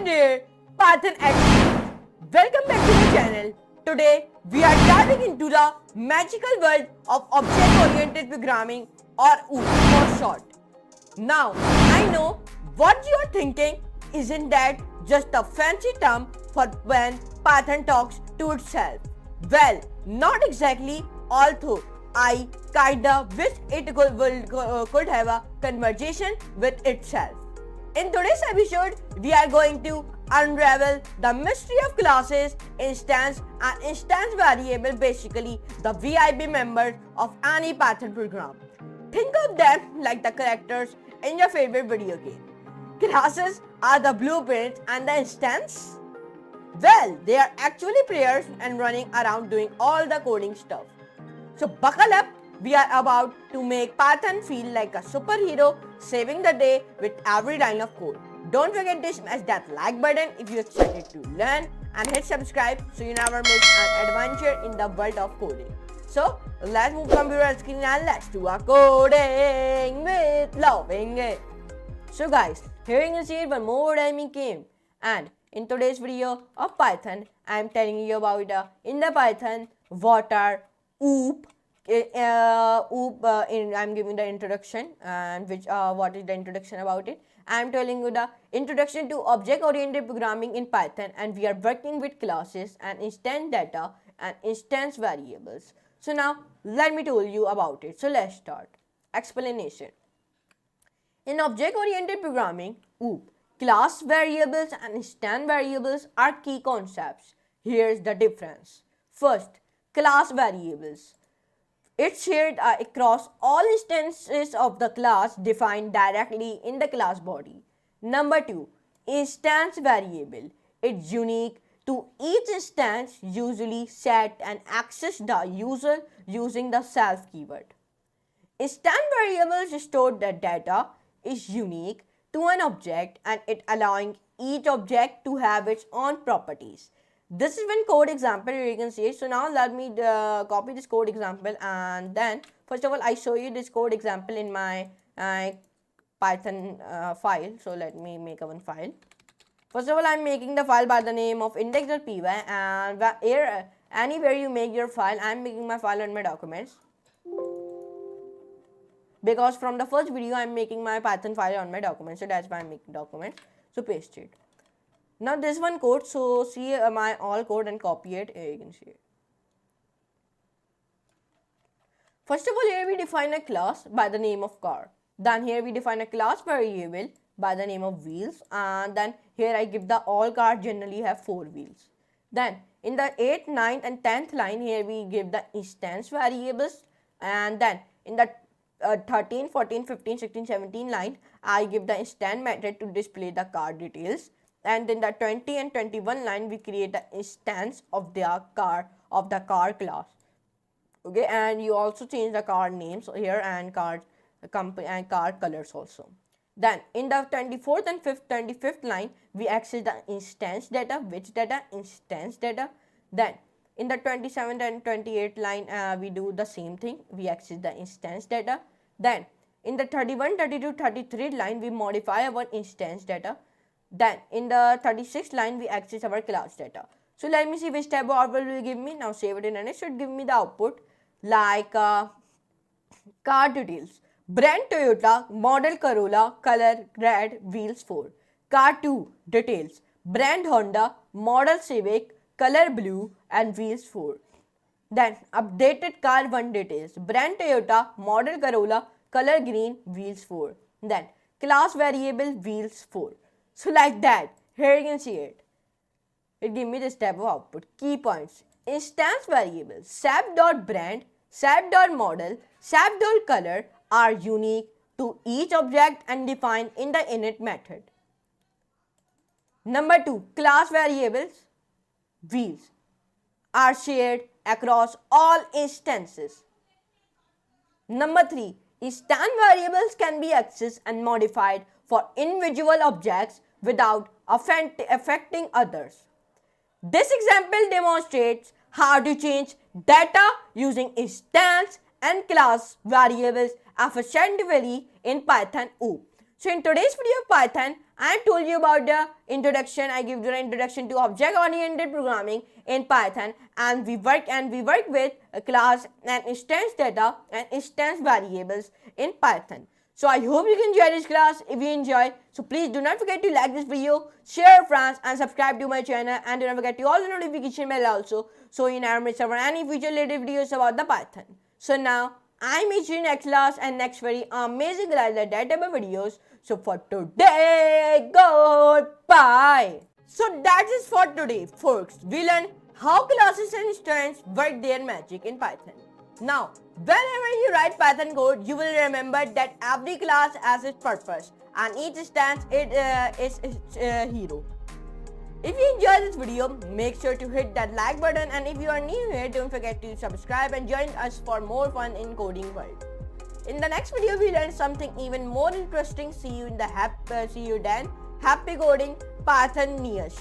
dear Python experts, welcome back to the channel. Today we are diving into the magical world of object-oriented programming, or OOP for short. Now I know what you are thinking. Isn't that just a fancy term for when Python talks to itself? Well, not exactly, although I kinda wish it could have a conversation with itself. In today's episode, we are going to unravel the mystery of classes, instance and instance variable, basically the VIP members of any Python program. Think of them like the characters in your favorite video game. Classes are the blueprints and the instance? Well, they are actually players and running around doing all the coding stuff. So buckle up, we are about to make Python feel like a superhero saving the day with every line of code. Don't forget to smash that like button if you're excited to learn, and hit subscribe so you never miss an adventure in the world of coding. So let's move computer screen and let's do a coding with loving it. So guys, here you can see one more timing came, and in today's video of Python, I am telling you about in the Python what are OOP. I'm giving the introduction, and what is the introduction about it. I am telling you the introduction to object-oriented programming in Python, and we are working with classes and instance data and instance variables. So now let me tell you about it. So let's start. Explanation. In object-oriented programming, OOP, class variables and instance variables are key concepts. Here's the difference. First, class variables. It's shared across all instances of the class defined directly in the class body. Number 2, instance variable. It's unique to each instance, usually set and access the user using the self keyword. Instance variables store the data is unique to an object, and it allowing each object to have its own properties. This is one code example here you can see it. So now let me copy this code example, and then first of all I show you this code example in my Python file. So let me make one file. First of all, I'm making the file by the name of index.py, and here anywhere you make your file, I'm making my file on my documents, because from the first video I'm making my Python file on my documents, so that's why I'm making documents. So paste it. Now this one code, so see my all code and copy it. Here you can see it. First of all, here we define a class by the name of car. Then here we define a class variable by the name of wheels, and then here I give the all cars generally have 4 wheels. Then in the 8th, 9th and 10th line, here we give the instance variables, and then in the 13, 14, 15, 16, 17 line, I give the instance method to display the car details. And in the 20 and 21 line, we create the instance of the car class. Okay, and you also change the car names here and car colors also. Then in the 24th and 25th line, we access the instance data. Which data? Instance data. Then in the 27th and 28th line, we do the same thing. We access the instance data. Then in the 31, 32, 33 line, we modify our instance data. Then in the 36th line, we access our class data. So let me see which type of output will give me. Now save it in, and it should give me the output like car details. Brand Toyota, model Corolla, color red, wheels 4. Car 2 details. Brand Honda, model Civic, color blue and wheels 4. Then updated car 1 details. Brand Toyota, model Corolla, color green, wheels 4. Then class variable wheels 4. So like that, here you can see it. It gives me this type of output. Key points. Instance variables sap.brand, sap.model, sap.color are unique to each object and defined in the init method. Number 2, class variables wheels are shared across all instances. Number 3, instance variables can be accessed and modified for individual objects without affecting others. This example demonstrates how to change data using instance and class variables efficiently in Python OOP. So in today's video of Python, I told you about the introduction. I give you the introduction to object-oriented programming in Python, and we work with a class and instance data and instance variables in Python. So I hope you can enjoy this class. If you enjoy, so please do not forget to like this video, share with friends, and subscribe to my channel. And do not forget to all the notification bell also, so you never miss out on any future related videos about the Python. So now I meet you in next class and next very amazing like data videos. So for today, goodbye. So that is for today, folks. We learned how classes and instances work their magic in Python. Now, whenever you write Python code, you will remember that every class has its purpose and each instance is its hero. If you enjoyed this video, make sure to hit that like button, and if you are new here, don't forget to subscribe and join us for more fun in coding world. In the next video, we learn something even more interesting. See you then. Happy coding, Python news.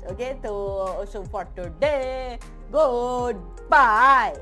Okay, so for today, goodbye.